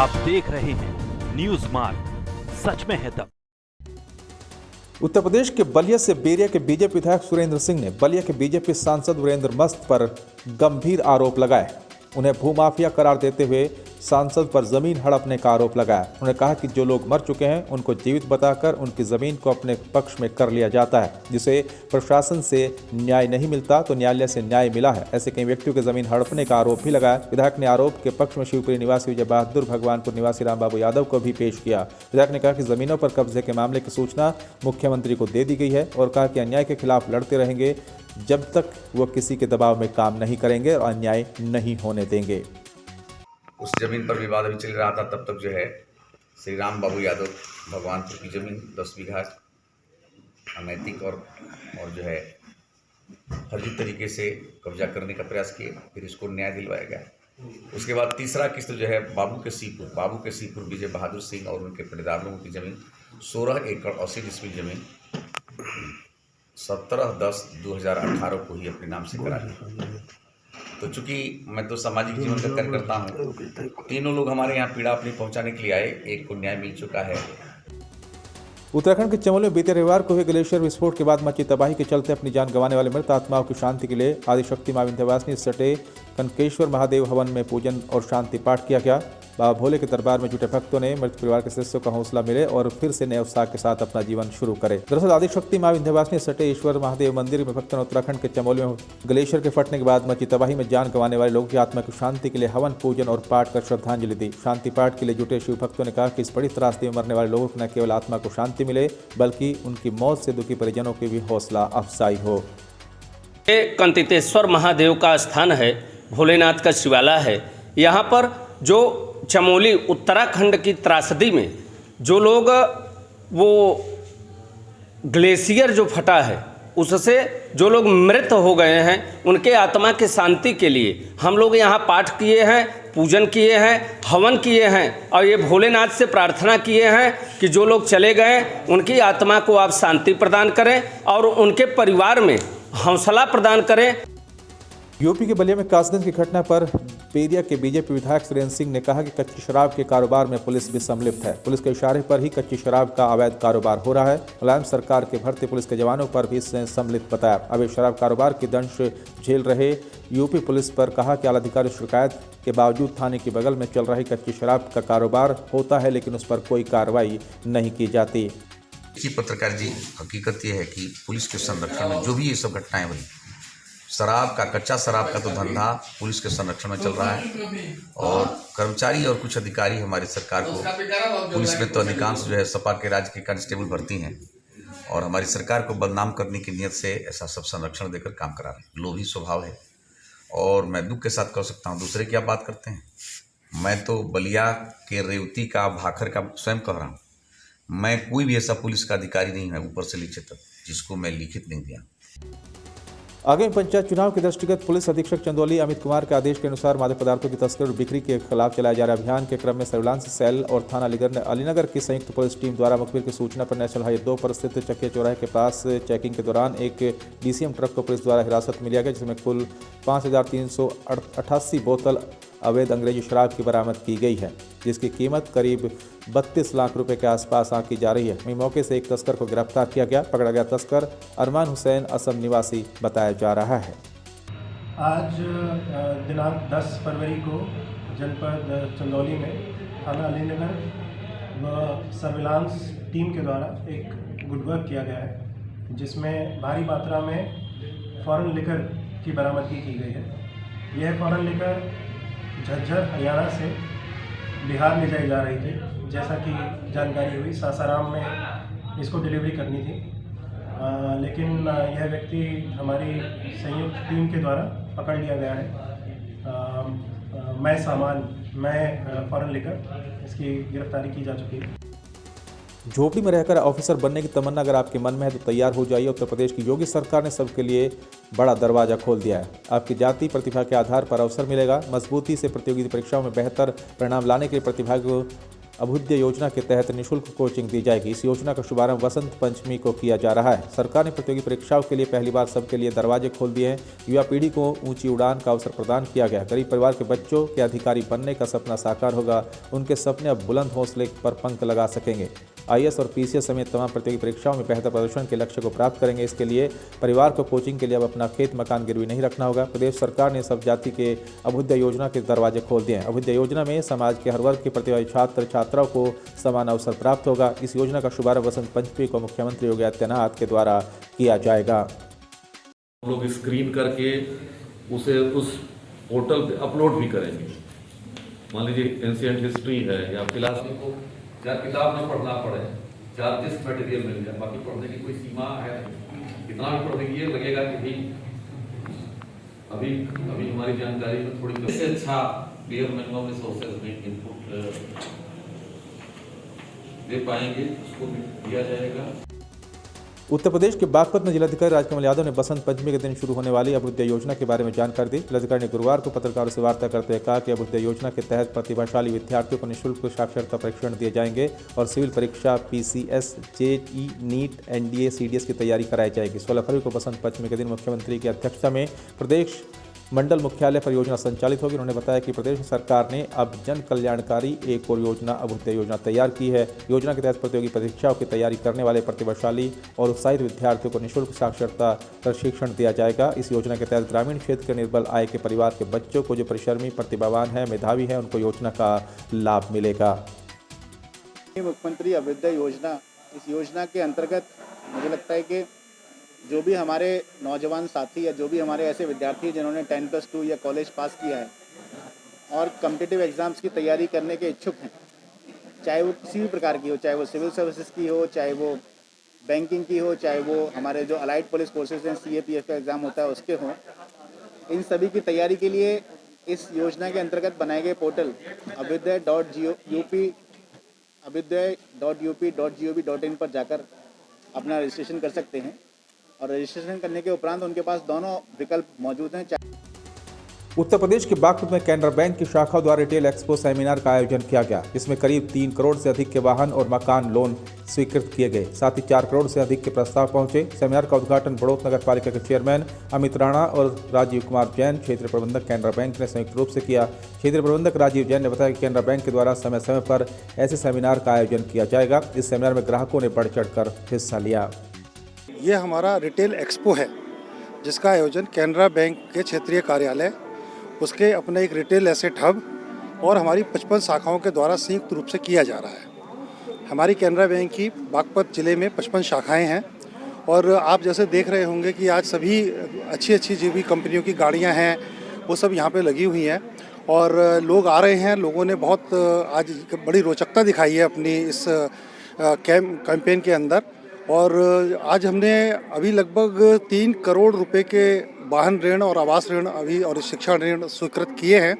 आप देख रहे हैं न्यूज मार्ग, सच में है दम। उत्तर प्रदेश के बलिया से बेरिया के बीजेपी विधायक सुरेंद्र सिंह ने बलिया के बीजेपी सांसद वीरेंद्र मस्त पर गंभीर आरोप लगाए। उन्हें भूमाफिया करार देते हुए सांसद पर जमीन हड़पने का आरोप लगाया। उन्होंने कहा कि जो लोग मर चुके हैं उनको जीवित बताकर उनकी जमीन को अपने पक्ष में कर लिया जाता है, जिसे प्रशासन से न्याय नहीं मिलता तो न्यायालय से न्याय मिला है। ऐसे कई व्यक्तियों की जमीन हड़पने का आरोप भी लगाया। विधायक ने आरोप के पक्ष में शिवपुरी निवासी विजय बहादुर, भगवानपुर निवासी रामबाबू यादव को भी पेश किया। विधायक ने कहा कि जमीनों पर कब्जे के मामले की सूचना मुख्यमंत्री को दे दी गई है और कहा कि अन्याय के खिलाफ लड़ते रहेंगे जब तक वो किसी के दबाव में काम नहीं करेंगे और अन्याय नहीं होने देंगे। उस जमीन पर विवाद अभी चल रहा था, तब तक जो है श्री राम बाबू यादव भगवानपुर की जमीन 10 बीघा अनैतिक और जो है फर्जी तरीके से कब्जा करने का प्रयास किए, फिर इसको न्याय दिलवाया गया। उसके बाद तीसरा किस्त जो है बाबू के सीपुर विजय बहादुर सिंह और उनके परिवार लोगों की जमीन 16 एकड़ 80 डिसमिल जमीन 17/10/2018 को ही अपने नाम से करा ली। तो चूंकि मैं तो सामाजिक जीवन का कार्यकर्ता हूँ, तीनों लोग हमारे यहाँ पीड़ा अपनी पहुँचाने के लिए आए, एक को न्याय मिल चुका है। उत्तराखंड के चमोली में बीते रविवार को हुए ग्लेशियर विस्फोट के बाद मची तबाही के चलते अपनी जान गंवाने वाले मृत आत्माओं की शांति के लिए आदिशक्ति मां विंध्यवासिनी सटे कनकेश्वर महादेव हवन में पूजन और शांति पाठ किया गया। बाबा भोले के दरबार में जुटे भक्तों ने मृत परिवार के सदस्यों का हौसला मिले और फिर से नए उत्साह के साथ अपना जीवन शुरू करे। दरअसल आदिशक्ति मां विंध्यवासिनी सटेश्वर महादेव मंदिर में भक्तों ने उत्तराखंड के चमोली में ग्लेशियर के फटने के बाद मची तबाही में जान गंवाने वाले लोगों की आत्मा की शांति के लिए हवन, पूजन और पाठ कर श्रद्धांजलि दी। शांति पाठ के लिए जुटे शिव भक्तों ने कहा कि इस बड़ी त्रासदी में मरने वाले लोगों को न केवल आत्मा को शांति मिले बल्कि उनकी मौत से दुखी परिजनों की भी हौसला अफजाई हो। कंतितेश्वर महादेव का स्थान है, भोलेनाथ का शिवालय है। यहाँ पर जो चमोली उत्तराखंड की त्रासदी में जो लोग वो ग्लेशियर जो फटा है उससे जो लोग मृत हो गए हैं उनके आत्मा की शांति के लिए हम लोग यहाँ पाठ किए हैं, पूजन किए हैं, हवन किए हैं और ये भोलेनाथ से प्रार्थना किए हैं कि जो लोग चले गए उनकी आत्मा को आप शांति प्रदान करें और उनके परिवार में हौसला प्रदान करें। यूपी के बलिया में कासगंज की घटना पर बेरिया के बीजेपी विधायक सुरेंद्र सिंह ने कहा कि कच्ची शराब के कारोबार में पुलिस भी सम्मिलित है। पुलिस के इशारे पर ही कच्ची शराब का अवैध कारोबार हो रहा है। मुलायम सरकार के भर्ती पुलिस के जवानों पर भी इसने सम्मिलित बताया। अवैध शराब कारोबार की दंश झेल रहे यूपी पुलिस पर कहा कि आलाधिकारी शिकायत के बावजूद थाने के बगल में चल रही कच्ची शराब का कारोबार होता है लेकिन उस पर कोई कार्रवाई नहीं की जाती। पत्रकार जी, हकीकत यह है कि पुलिस के संरक्षण में जो भी ये सब घटनाएं हुई, शराब का, कच्चा शराब का तो धंधा पुलिस के संरक्षण में चल रहा है और कर्मचारी और कुछ अधिकारी हमारी सरकार को, पुलिस में तो अधिकांश जो है सपा के राज्य के कांस्टेबल भर्ती हैं और हमारी सरकार को बदनाम करने की नीयत से ऐसा सब संरक्षण देकर काम करा रहे हैं। लोभी स्वभाव है और मैं दुख के साथ कह सकता हूँ, दूसरे क्या बात करते हैं। मैं तो बलिया के रेवती का, भाखर का स्वयं कह रहा हूँ, मैं कोई भी ऐसा पुलिस का अधिकारी नहीं है ऊपर से नीचे तक जिसको मैं लिखित नहीं दिया। आगामी पंचायत चुनाव के दृष्टिगत पुलिस अधीक्षक चंदौली अमित कुमार के आदेश के अनुसार मादक पदार्थों की तस्करी और बिक्री के खिलाफ चलाए जा रहे अभियान के क्रम में सर्विलांस सेल और थाना अलीनगर की संयुक्त पुलिस टीम द्वारा मुखबिर की सूचना पर नेशनल हाईवे 2 पर स्थित चकिया चौराहे के पास चेकिंग के दौरान एक डीसीएम ट्रक को पुलिस द्वारा हिरासत में लिया गया, जिसमें कुल 5,388 बोतल अवैध अंग्रेजी शराब की बरामद की गई है, जिसकी कीमत करीब 32 लाख रुपए के आसपास आंकी जा रही है। वहीं मौके से एक तस्कर को गिरफ्तार किया गया। पकड़ा गया तस्कर अरमान हुसैन असम निवासी बताया जा रहा है। आज दिनांक 10 फरवरी को जनपद चंदौली में थाना अलीनगर व सर्विलांस टीम के द्वारा एक गुड वर्क किया गया है, जिसमें भारी मात्रा में फॉरेन लिकर की बरामदगी की गई है। यह फॉरेन लिकर झज्जर हरियाणा से बिहार ले जाई जा रही थी। जैसा कि जानकारी हुई, सासाराम में इसको डिलीवरी करनी थी, लेकिन यह व्यक्ति हमारी संयुक्त टीम के द्वारा पकड़ लिया गया है। मैं फॉरेन लेकर इसकी गिरफ्तारी की जा चुकी है। झोपड़ी में रहकर ऑफिसर बनने की तमन्ना अगर आपके मन में है तो तैयार हो जाइए। उत्तर प्रदेश की योगी सरकार ने सबके लिए बड़ा दरवाजा खोल दिया है। आपकी जाति प्रतिभा के आधार पर अवसर मिलेगा। मजबूती से प्रतियोगिता परीक्षाओं में बेहतर परिणाम लाने के लिए प्रतिभागियों अभ्युदय योजना के तहत निःशुल्क कोचिंग दी जाएगी। इस योजना का शुभारंभ वसंत पंचमी को किया जा रहा है। सरकार ने प्रतियोगी परीक्षाओं के लिए पहली बार सबके लिए दरवाजे खोल दिए हैं। युवा पीढ़ी को ऊंची उड़ान का अवसर प्रदान किया गया। गरीब परिवार के बच्चों के अधिकारी बनने का सपना साकार होगा। उनके सपने अब बुलंद हौसले पर पंख लगा सकेंगे। IAS और PCS समेत तमाम प्रतियोगी परीक्षाओं में बेहतर प्रदर्शन के लक्ष्य को प्राप्त करेंगे। इसके लिए परिवार को कोचिंग के लिए अब अपना खेत मकान गिरवी नहीं रखना होगा। प्रदेश सरकार ने सब जाति के अभ्युदय योजना के दरवाजे खोल दिए हैं। अभ्युदय योजना में समाज के हर वर्ग के प्रतिभागी छात्र छात्राओं को समान अवसर प्राप्त होगा। इस योजना का शुभारंभ वसंत पंचमी को मुख्यमंत्री योगी आदित्यनाथ के द्वारा किया जाएगा। हम लोग स्क्रीन करके उसे उस पोर्टल पे अपलोड भी करेंगे। मान लीजिए एंशिएंट हिस्ट्री है या फिलहाल को चार किताब न पढ़ना पड़े, चार जिस मटेरियल मिल जाए, बाकी पढ़ने की कोई सीमा है नहीं। कितना भी पढ़ेंगे लगेगा कि भाई अभी हमारी जानकारी में थोड़ी से अच्छा क्लियर मिनिमम रिसोर्सेज में इनपुट दे पाएंगे, उसको भी दिया जाएगा। उत्तर प्रदेश के बागपत में जिलाधिकारी राजकमल यादव ने बसंत पंचमी के दिन शुरू होने वाली अभ्युदय योजना के बारे में जानकारी दी। जिलाधिकारी ने गुरुवार को पत्रकारों से वार्ता करते हुए कहा कि अभ्युदय योजना के तहत प्रतिभाशाली विद्यार्थियों को निःशुल्क साक्षरता परीक्षण दिए जाएंगे और सिविल परीक्षा PCS, JEE, NEET, NDA, CDS की तैयारी कराई जाएगी। 16 फरवरी को बसंत पंचमी के दिन मुख्यमंत्री की अध्यक्षता में प्रदेश मंडल मुख्यालय पर योजना संचालित होगी। उन्होंने बताया कि प्रदेश सरकार ने अब जन कल्याणकारी एक और योजना अभ्युदय योजना तैयार की है। योजना के तहत प्रतियोगी परीक्षाओं की तैयारी करने वाले प्रतिभाशाली और उत्साहित विद्यार्थियों को निःशुल्क साक्षरता प्रशिक्षण दिया जाएगा। इस योजना के तहत ग्रामीण क्षेत्र के निर्बल आय के परिवार के बच्चों को जो परिश्रमी, प्रतिभावान है, मेधावी है, उनको योजना का लाभ मिलेगा। मुख्यमंत्री अभ्युदय योजना, इस योजना के अंतर्गत मुझे लगता है कि जो भी हमारे नौजवान साथी या जो भी हमारे ऐसे विद्यार्थी हैं जिन्होंने 10+2 या कॉलेज पास किया है और कॉम्पिटिटिव एग्ज़ाम्स की तैयारी करने के इच्छुक हैं, चाहे वो किसी भी प्रकार की हो, चाहे वो सिविल सर्विसेज की हो, चाहे वो बैंकिंग की हो, चाहे वो हमारे जो अलाइड पुलिस फोर्सेज हैं, CAPF का एग्ज़ाम होता है उसके हों, इन सभी की तैयारी के लिए इस योजना के अंतर्गत बनाए गए पोर्टल अभ्युदय.up.gov.in पर जाकर अपना रजिस्ट्रेशन कर सकते हैं और रजिस्ट्रेशन करने के उपरांत उनके पास दोनों विकल्प मौजूद हैं। उत्तर प्रदेश के बागपत में कैनरा बैंक की शाखा द्वारा रिटेल एक्सपो सेमिनार का आयोजन किया गया, जिसमें करीब 3 करोड़ से अधिक के वाहन और मकान लोन स्वीकृत किए गए। साथ ही 4 करोड़ से अधिक के प्रस्ताव पहुंचे। सेमिनार का उद्घाटन बड़ौत नगर पालिका के चेयरमैन अमित राणा और राजीव कुमार जैन, क्षेत्रीय प्रबंधक कैनरा बैंक ने संयुक्त रूप से किया। क्षेत्रीय प्रबंधक राजीव जैन ने बताया कि कैनरा बैंक के द्वारा समय समय पर ऐसे सेमिनार का आयोजन किया जाएगा। इस सेमिनार में ग्राहकों ने बढ़ चढ़ कर हिस्सा लिया। ये हमारा रिटेल एक्सपो है जिसका आयोजन कैनरा बैंक के क्षेत्रीय कार्यालय, उसके अपने एक रिटेल एसेट हब और हमारी 55 शाखाओं के द्वारा संयुक्त रूप से किया जा रहा है। हमारी कैनरा बैंक की बागपत ज़िले में 55 शाखाएं हैं और आप जैसे देख रहे होंगे कि आज सभी अच्छी जो भी कंपनियों की गाड़ियां हैं वो सब यहाँ पे लगी हुई हैं और लोग आ रहे हैं। लोगों ने बहुत आज बड़ी रोचकता दिखाई है अपनी इस कैंपेन के अंदर और आज हमने अभी लगभग 3 करोड़ रुपए के वाहन ऋण और आवास ऋण अभी और शिक्षा ऋण स्वीकृत किए हैं।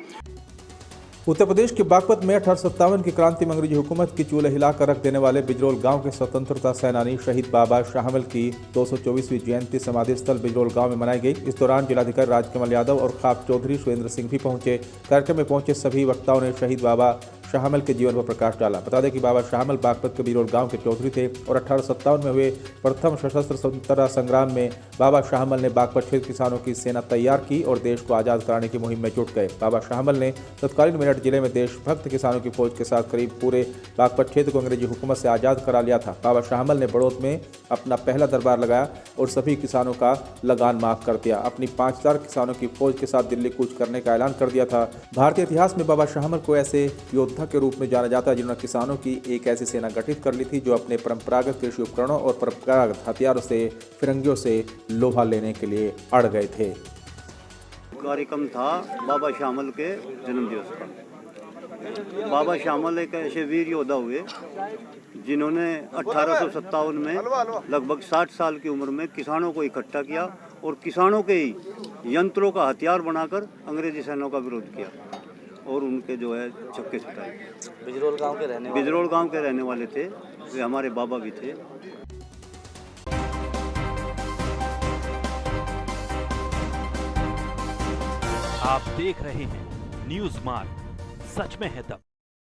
उत्तर प्रदेश के बागपत में 1857 की क्रांति में अंग्रेजी हुकूमत की चूल्हे हिलाकर रख देने वाले बिजरोल गांव के स्वतंत्रता सेनानी शहीद बाबा शाहमल की 224वीं जयंती समाधि स्थल बिजरोल गांव में मनाई गई। इस दौरान जिलाधिकारी राजकमल यादव और खाप चौधरी सुरेंद्र सिंह भी पहुंचे। कार्यक्रम में पहुंचे सभी वक्ताओं ने शहीद बाबा शाहमल के जीवन पर प्रकाश डाला। बता दें कि बाबा शाहमल बागपत के बिजरोल गांव के चौधरी थे और 1857 में हुए प्रथम सशस्त्र स्वतंत्रता संग्राम में बाबा शाहमल ने बागपत क्षेत्र किसानों की सेना तैयार की और देश को आज़ाद कराने की मुहिम में जुट गए। बाबा शाहमल ने तत्कालीन मेरठ जिले में देशभक्त किसानों की फौज के साथ करीब पूरे बागपत क्षेत्र को अंग्रेजी हुकूमत से आज़ाद करा लिया था। बाबा शाहमल ने बड़ौत में अपना पहला दरबार लगाया और सभी किसानों का लगान माफ कर दिया। अपनी 5000 किसानों की फौज के साथ दिल्ली कूच करने का ऐलान कर दिया था। भारतीय इतिहास में बाबा शाहमल को ऐसे योद्धा के रूप में जाना जाता है जिन्होंने किसानों की एक ऐसी सेना गठित कर ली थी जो अपने परंपरागत कृषि उपकरणों और परंपरागत हथियारों से फिरंगियों से लोहा लेने के लिए अड़ गए थे। कार्यक्रम था बाबा शाहमल के जन्म दिवस का। बाबा शाहमल एक ऐसे वीर योद्धा हुए जिन्होंने 1857 में लगभग 60 साल की उम्र में किसानों को इकट्ठा किया और किसानों के ही यंत्रों का हथियार बनाकर अंग्रेजी सेना का विरोध किया और उनके जो है छक्के छुटाए। बिजरोल गांव के रहने वाले थे, वे हमारे बाबा भी थे। आप देख रहे हैं न्यूज़ मार्ग, सच में है तब।